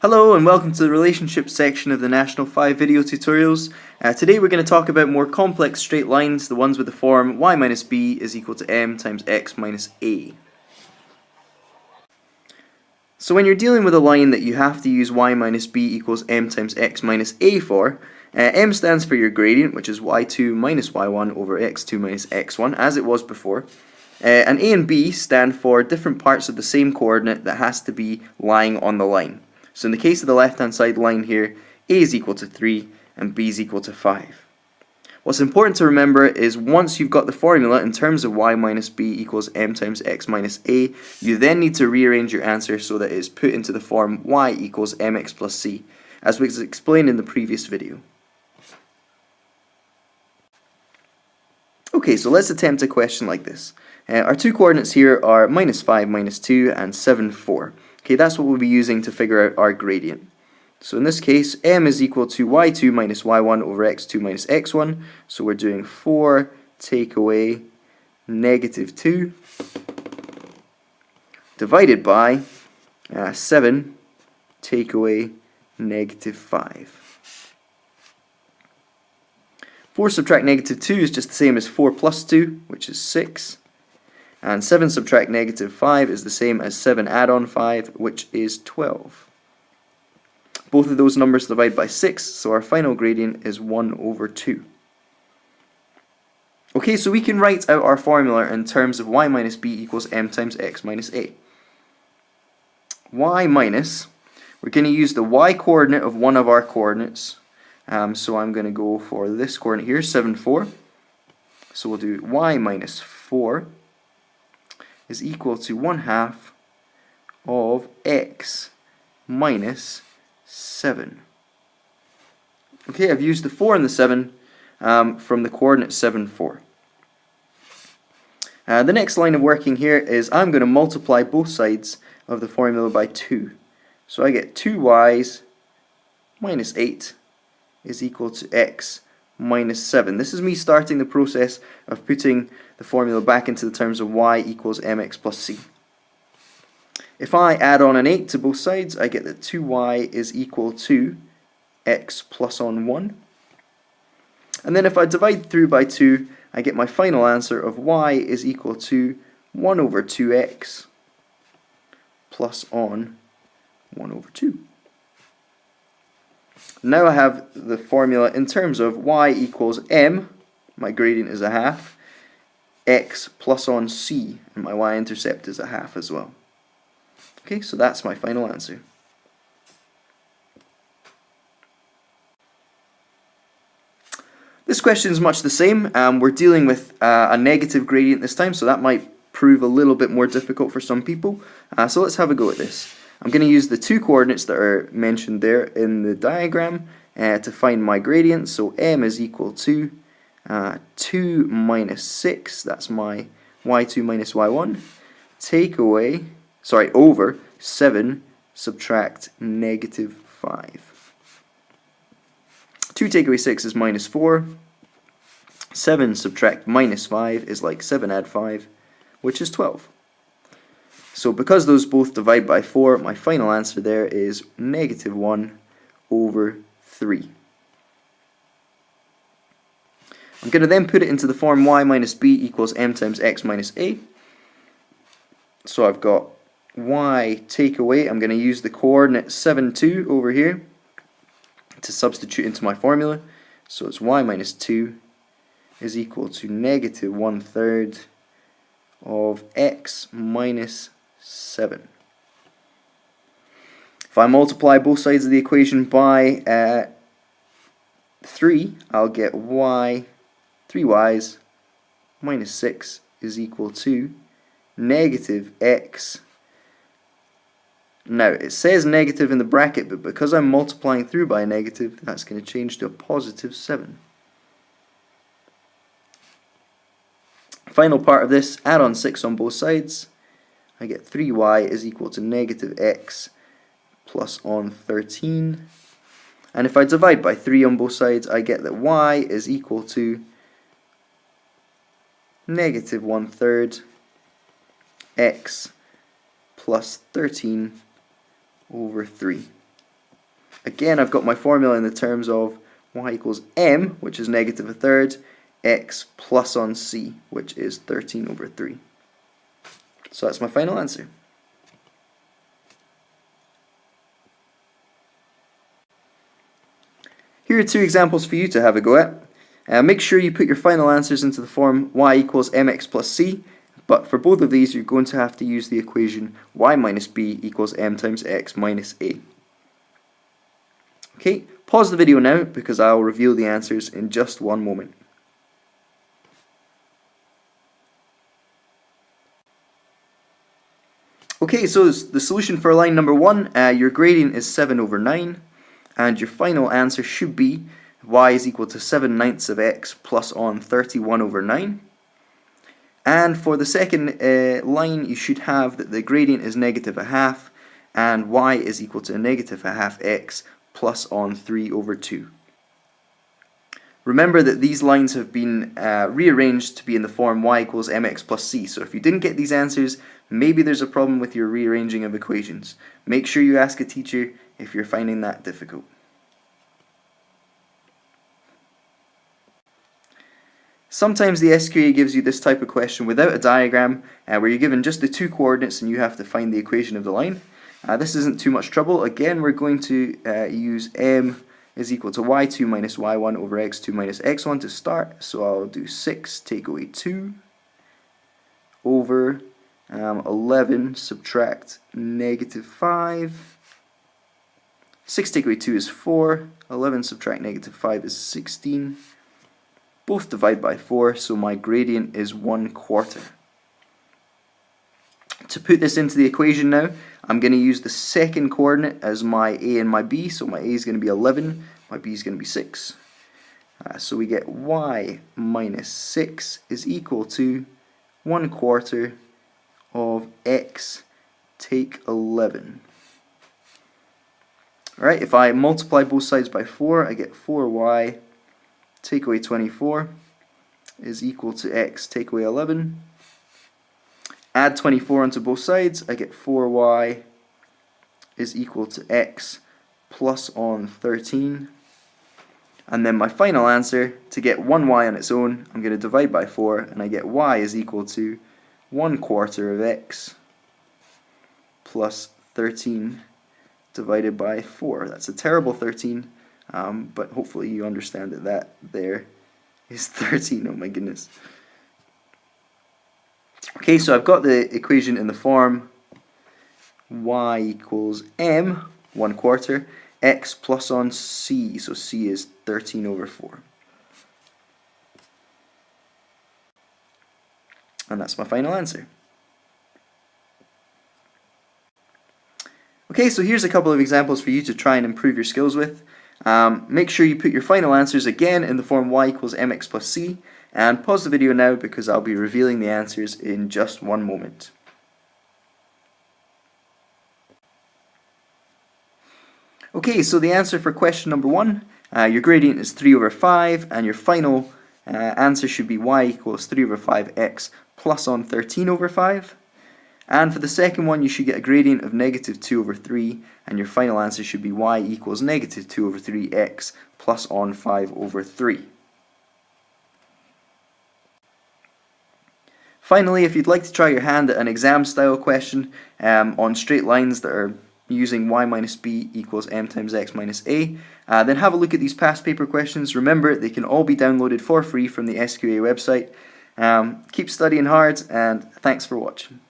Hello and welcome to the relationship section of the National 5 video tutorials. Today we're going to talk about more complex straight lines, the ones with the form y minus b is equal to m times x minus a. So when you're dealing with a line that you have to use y minus b equals m times x minus a for, m stands for your gradient, which is y2 minus y1 over x2 minus x1, as it was before. And a and b stand for different parts of the same coordinate that has to be lying on the line. So in the case of the left-hand side line here, a is equal to 3 and b is equal to 5. What's important to remember is once you've got the formula in terms of y minus b equals m times x minus a, you then need to rearrange your answer so that it is put into the form y equals mx plus c, as was explained in the previous video. Okay, so let's attempt a question like this. Our two coordinates here are minus 5, minus 2, and 7, 4. Okay, that's what we'll be using to figure out our gradient. So in this case, m is equal to y2 minus y1 over x2 minus x1. So we're doing 4 take away negative 2 divided by 7 take away negative 5. 4 subtract negative 2 is just the same as 4 plus 2, which is 6. And 7 subtract negative 5 is the same as 7 add on 5, which is 12. Both of those numbers divide by 6, so our final gradient is 1 over 2. Okay, so we can write out our formula in terms of y minus b equals m times x minus a. Y minus, we're going to use the y coordinate of one of our coordinates. So I'm going to go for this coordinate here, 7, 4. So we'll do y minus 4 is equal to 1/2 of x minus 7. Okay, I've used the 4 and the 7 from the coordinate 7, 4. The next line of working here is I'm going to multiply both sides of the formula by 2. So I get 2y minus 8 is equal to x minus 7. This is me starting the process of putting the formula back into the terms of y equals mx plus c. If I add on an 8 to both sides, I get that 2y is equal to x plus on 1. And then if I divide through by 2, I get my final answer of y is equal to 1 over 2x plus on 1 over 2. Now I have the formula in terms of y equals m, my gradient is 1/2, x plus on c, and my y-intercept is 1/2 as well. Okay, so that's my final answer. This question is much the same. We're dealing with a negative gradient this time, so that might prove a little bit more difficult for some people. So let's have a go at this. I'm going to use the two coordinates that are mentioned there in the diagram to find my gradient. So m is equal to 2 minus 6, that's my y2 minus y1, over 7 subtract negative 5. 2 take away 6 is minus 4. 7 subtract minus 5 is like 7 add 5, which is 12. So because those both divide by 4, my final answer there is negative 1 over 3. I'm going to then put it into the form y minus b equals m times x minus a. So I've got y take away, I'm going to use the coordinate 7, 2 over here to substitute into my formula. So it's y minus 2 is equal to negative 1/3 of x minus 7. If I multiply both sides of the equation by 3, I'll get 3y's minus 6 is equal to negative x. Now, it says negative in the bracket, but because I'm multiplying through by a negative, that's going to change to a positive 7. Final part of this, add on 6 on both sides. I get 3y is equal to negative x plus on 13. And if I divide by 3 on both sides, I get that y is equal to negative 1/3 x plus 13 over 3. Again, I've got my formula in the terms of y equals m, which is negative a third, x plus on c, which is 13 over 3. So that's my final answer. Here are 2 examples for you to have a go at. Make sure you put your final answers into the form y equals mx plus c, but for both of these you're going to have to use the equation y minus b equals m times x minus a. Okay, pause the video now because I'll reveal the answers in just one moment. Okay, so the solution for line number 1, your gradient is 7 over 9, and your final answer should be y is equal to 7/9 of x plus on 31 over 9. And for the second line, you should have that the gradient is negative a half, and y is equal to negative a half x plus on 3 over 2. Remember that these lines have been rearranged to be in the form y equals mx plus c, so if you didn't get these answers, maybe there's a problem with your rearranging of equations. Make sure you ask a teacher if you're finding that difficult. Sometimes the SQA gives you this type of question without a diagram, where you're given just the 2 coordinates and you have to find the equation of the line. This isn't too much trouble. Again, we're going to use m is equal to y2 minus y1 over x2 minus x1 to start. So I'll do 6 take away 2 over 11 subtract negative 5. 6 take away 2 is 4. 11 subtract negative 5 is 16. Both divide by 4, so my gradient is 1/4. To put this into the equation now, I'm going to use the second coordinate as my a and my b, so my a is going to be 11, my b is going to be 6. So we get y minus 6 is equal to 1/4 of x take 11. Alright, if I multiply both sides by 4, I get 4y take away 24 is equal to x take away 11. Add 24 onto both sides, I get 4y is equal to x plus on 13. And then my final answer, to get 1y on its own, I'm going to divide by 4, and I get y is equal to 1/4 of x plus 13 divided by 4. That's a terrible 13. But hopefully you understand that there is 13, oh my goodness. Okay, so I've got the equation in the form y equals m, 1/4, x plus on c, so c is 13 over 4. And that's my final answer. Okay, so here's a couple of examples for you to try and improve your skills with. Make sure you put your final answers again in the form y equals mx plus c, and pause the video now because I'll be revealing the answers in just one moment. Okay, so the answer for question number 1, your gradient is 3 over 5, and your final answer should be y equals 3 over 5x plus on 13 over 5. And for the second one, you should get a gradient of negative 2 over 3, and your final answer should be y equals negative 2 over 3x plus on 5 over 3. Finally, if you'd like to try your hand at an exam style question on straight lines that are using y minus b equals m times x minus a, then have a look at these past paper questions. Remember, they can all be downloaded for free from the SQA website. Keep studying hard, and thanks for watching.